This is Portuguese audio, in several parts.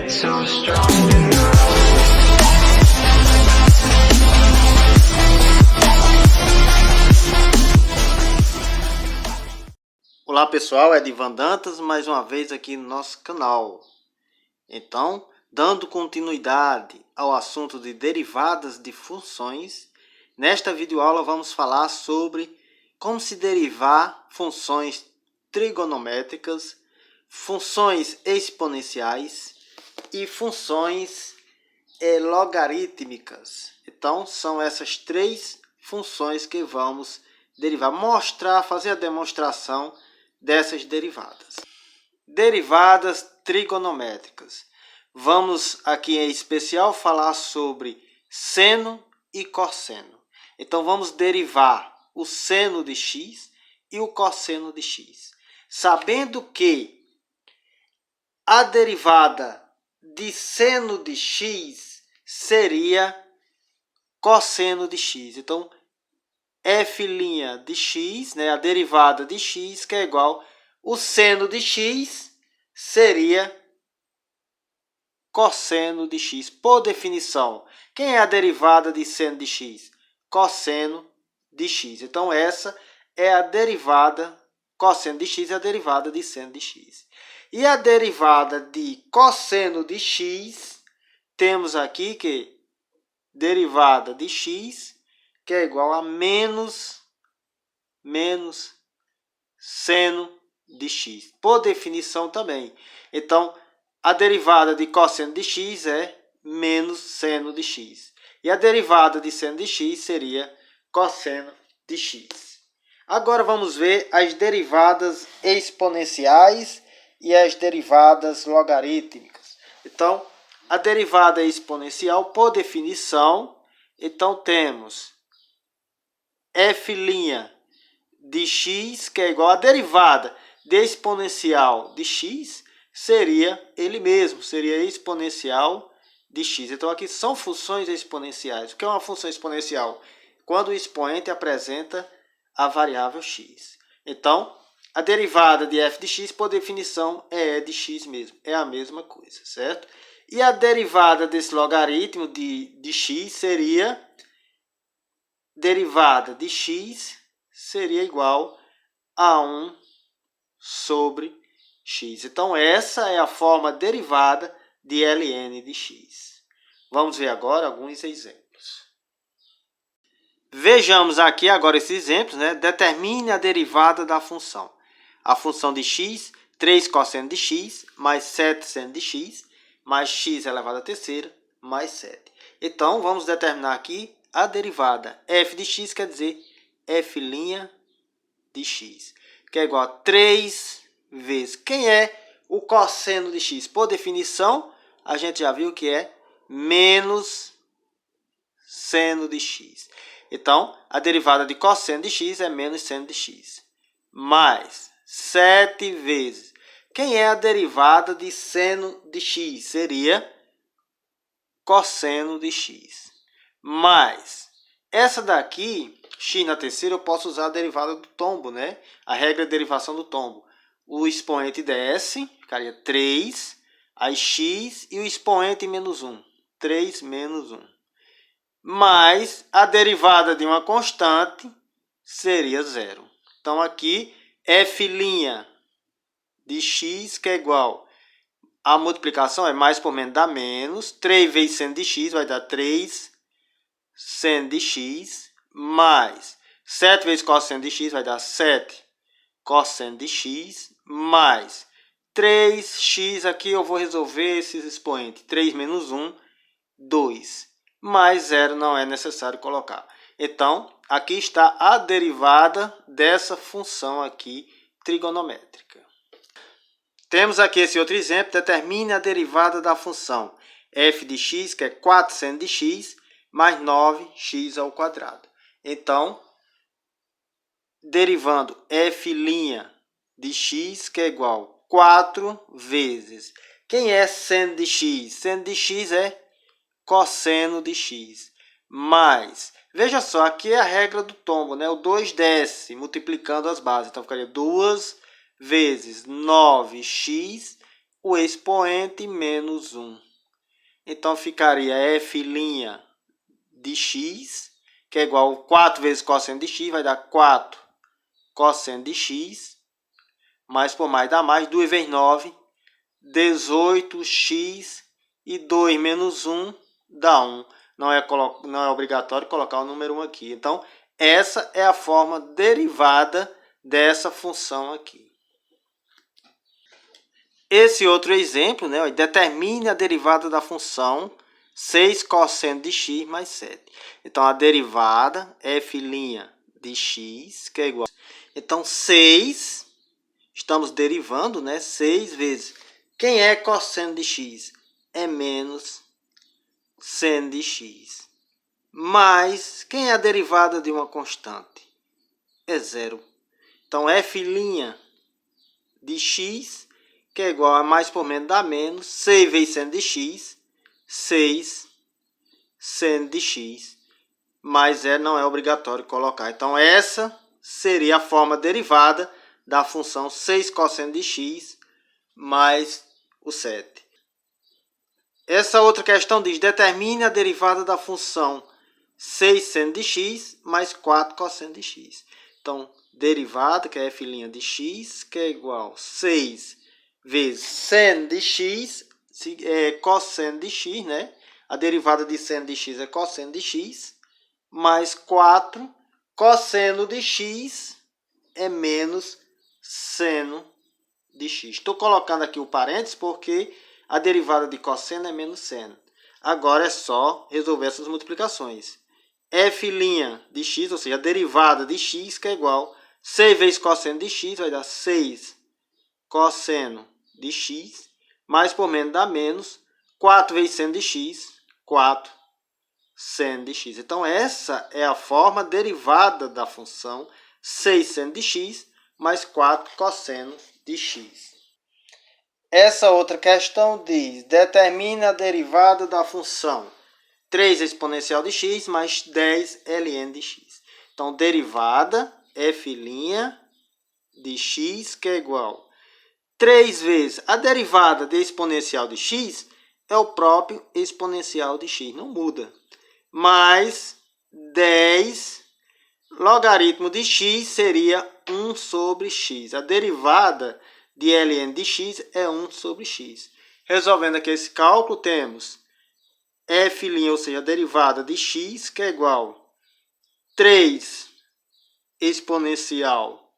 so strong. Olá pessoal, é Edivan Dantas, mais uma vez aqui no nosso canal. Então, dando continuidade ao assunto de derivadas de funções, nesta videoaula vamos falar sobre como se derivar funções trigonométricas, funções exponenciais e funções logarítmicas. Então, são essas três funções que vamos derivar, fazer a demonstração dessas derivadas. Derivadas trigonométricas. Vamos aqui em especial falar sobre seno e cosseno. Então vamos derivar o seno de x e o cosseno de x. Sabendo que a derivada de seno de x seria cosseno de x. Então f' de x, né, a derivada de x, que é igual o seno de x seria cosseno de x. Por definição, quem é a derivada de seno de x? Cosseno de x. Então essa é a derivada, cosseno de x é a derivada de seno de x. E a derivada de cosseno de x, temos aqui que derivada de x, que é igual a menos seno de x. Por definição também. Então, a derivada de cosseno de x é menos seno de x. E a derivada de seno de x seria cosseno de x. Agora vamos ver as derivadas exponenciais e as derivadas logarítmicas. Então, a derivada exponencial, por definição, então temos f' de x, que é igual a derivada de exponencial de x, seria ele mesmo, seria exponencial de x. Então aqui são funções exponenciais. O que é uma função exponencial? Quando o expoente apresenta a variável x. Então, a derivada de f de x, por definição, é de x mesmo. É a mesma coisa, certo? E a derivada desse logaritmo de x seria derivada de x seria igual a 1 sobre x. Então, essa é a forma derivada de ln de x. Vamos ver agora alguns exemplos. Vejamos aqui agora esses exemplos, né? Determine a derivada da função. A função de x, 3 cosseno de x, mais 7 seno de x, mais x elevado à terceira, mais 7. Então, vamos determinar aqui a derivada f de x, quer dizer f' de x, que é igual a 3 vezes. Quem é o cosseno de x? Por definição, a gente já viu que é menos seno de x. Então, a derivada de cosseno de x é menos seno de x. Mais 7 vezes. Quem é a derivada de seno de x? Seria cosseno de x. Mais essa daqui, x na terceira, eu posso usar a derivada do tombo, né? A regra de derivação do tombo. O expoente desce, ficaria 3, aí x e o expoente menos 1. 3 menos 1. Mais a derivada de uma constante seria 0. Então, aqui, f' de x, que é igual a multiplicação, é mais por menos dá menos. 3 vezes seno de x vai dar 3 seno de x, mais 7 vezes cosseno de x vai dar 7 cosseno de x, mais 3x, aqui eu vou resolver esses expoentes. 3 menos 1, 2. Mais 0 não é necessário colocar. Então, aqui está a derivada dessa função aqui trigonométrica. Temos aqui esse outro exemplo. Determine a derivada da função f de x, que é 4 seno de x, mais 9x ao quadrado. Então, derivando f' de x, que é igual a 4 vezes. Quem é seno de x? Seno de x é cosseno de x. Mais, veja só, aqui é a regra do tombo, né? O 2 desce, multiplicando as bases. Então, ficaria 2 vezes 9x. o expoente menos 1. Então, ficaria f' de x, que é igual a 4 vezes cosseno de x, vai dar 4 cosseno de x, mais por mais dá mais, 2 vezes 9, 18x, e 2 menos 1 dá 1. Não é obrigatório colocar o número 1 aqui. Então, essa é a forma derivada dessa função aqui. Esse outro exemplo, né, determine a derivada da função 6 cosseno de x mais 7. Então, a derivada f' de x, que é igual. Então, 6, estamos derivando, né, 6 vezes. Quem é cosseno de x? É menos seno de x. Mais, quem é a derivada de uma constante? É zero. Então, f' de x, que é igual a mais por menos dá menos, 6 vezes seno de x, 6 seno de x, mas não é obrigatório colocar. Então, essa seria a forma derivada da função 6 cosseno de x mais o 7. Essa outra questão diz, determine a derivada da função 6 seno de x mais 4 cosseno de x. Então, derivada, que é f' de x, que é igual a 6 vezes seno de x, cosseno de x, né? A derivada de seno de x é cosseno de x, mais 4 cosseno de x é menos seno de x. Estou colocando aqui o parênteses porque a derivada de cosseno é menos seno. Agora é só resolver essas multiplicações. F' de x, ou seja, a derivada de x, que é igual a 6 vezes cosseno de x, vai dar 6 cosseno de x, mais por menos dá menos, 4 vezes seno de x, 4 seno de x. Então, essa é a forma derivada da função 6 seno de x mais 4 cosseno de x. Essa outra questão diz, determine a derivada da função 3 exponencial de x mais 10 ln de x. Então, derivada f' de x, que é igual a 3 vezes a derivada de exponencial de x é o próprio exponencial de x, não muda. Mais 10 logaritmo de x seria 1 sobre x. A derivada de ln de x é 1 sobre x. Resolvendo aqui esse cálculo, temos f', ou seja, a derivada de x, que é igual a 3 exponencial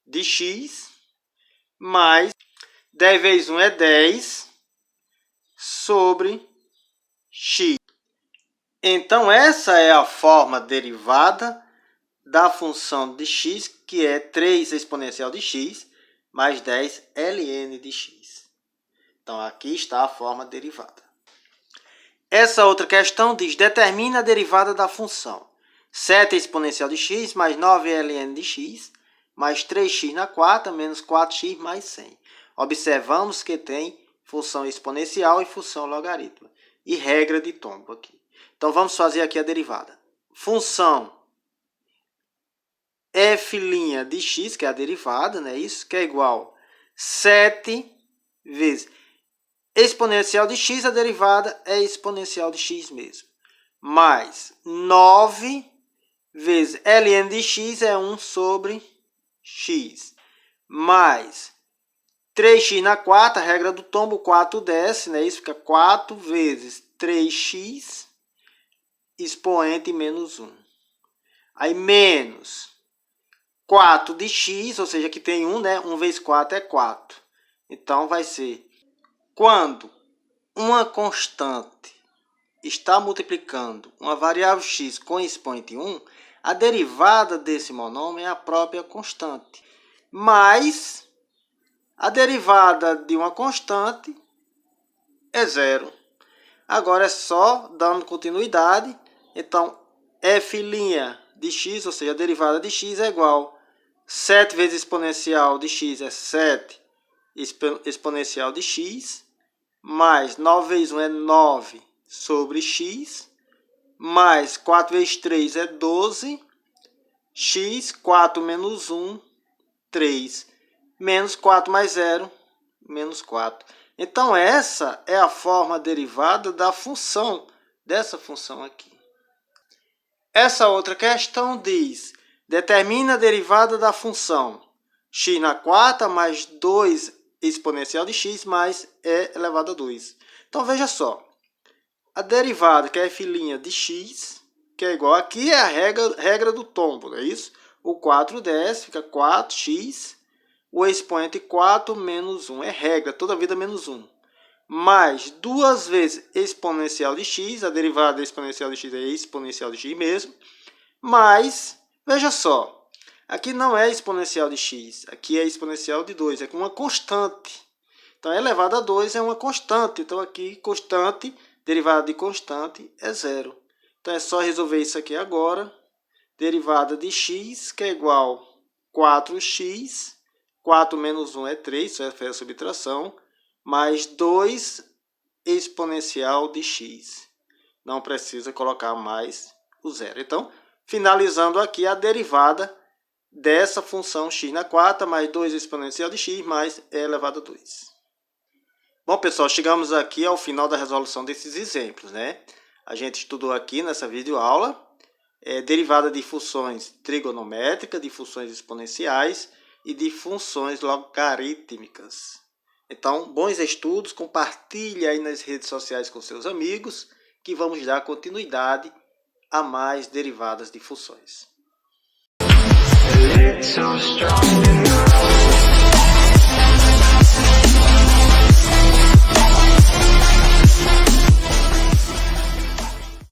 de x, mais 10 vezes 1 é 10 sobre x. Então, essa é a forma derivada da função de x, que é 3 exponencial de x, mais 10 ln de x. Então, aqui está a forma derivada. Essa outra questão diz, determine a derivada da função 7 exponencial de x mais 9 ln de x, mais 3x na quarta, menos 4x mais 100. Observamos que tem função exponencial e função logarítmica. E regra de tombo aqui. Então, vamos fazer aqui a derivada. Função f' de x, que é a derivada, né? Isso, que é igual a 7 vezes exponencial de x, a derivada é exponencial de x mesmo. Mais 9 vezes ln de x é 1 sobre x. Mais 3x na quarta, regra do tombo, 4 desce, né? Isso fica 4 vezes 3x, expoente menos 1. Aí menos 4 de x, ou seja, aqui tem 1, né? 1 vezes 4 é 4. Então, vai ser, quando uma constante está multiplicando uma variável x com expoente 1, a derivada desse monômio é a própria constante. Mas a derivada de uma constante é zero. Agora é só dando continuidade. Então, f' de x, ou seja, a derivada de x é igual a 7 vezes exponencial de x é 7 exponencial de x, mais 9 vezes 1 é 9 sobre x, mais 4 vezes 3 é 12, x, 4 menos 1, 3, menos 4 mais 0, menos 4. Então, essa é a forma derivada da função, dessa função aqui. Essa outra questão diz, determina a derivada da função x na quarta mais 2 exponencial de x mais e elevado a 2. Então, veja só. A derivada, que é f' de x, que é igual, aqui é a regra do tombo, não é isso? O 4 desce, fica 4x, o expoente 4 menos 1, é regra, toda vida menos 1. Mais 2 vezes exponencial de x, a derivada exponencial de x é exponencial de x mesmo, mais, veja só, aqui não é exponencial de x, aqui é exponencial de 2, é com uma constante. Então, elevado a 2 é uma constante, então aqui constante, derivada de constante é zero. Então, é só resolver isso aqui agora. Derivada de x, que é igual a 4x, 4 menos 1 é 3, isso é a subtração, mais 2 exponencial de x. Não precisa colocar mais o zero. Então, finalizando aqui a derivada dessa função x na quarta, mais 2 exponencial de x, mais e elevado a 2. Bom, pessoal, chegamos aqui ao final da resolução desses exemplos, né? A gente estudou aqui nessa videoaula derivada de funções trigonométricas, de funções exponenciais e de funções logarítmicas. Então, bons estudos, compartilhe aí nas redes sociais com seus amigos, que vamos dar continuidade a mais derivadas de funções.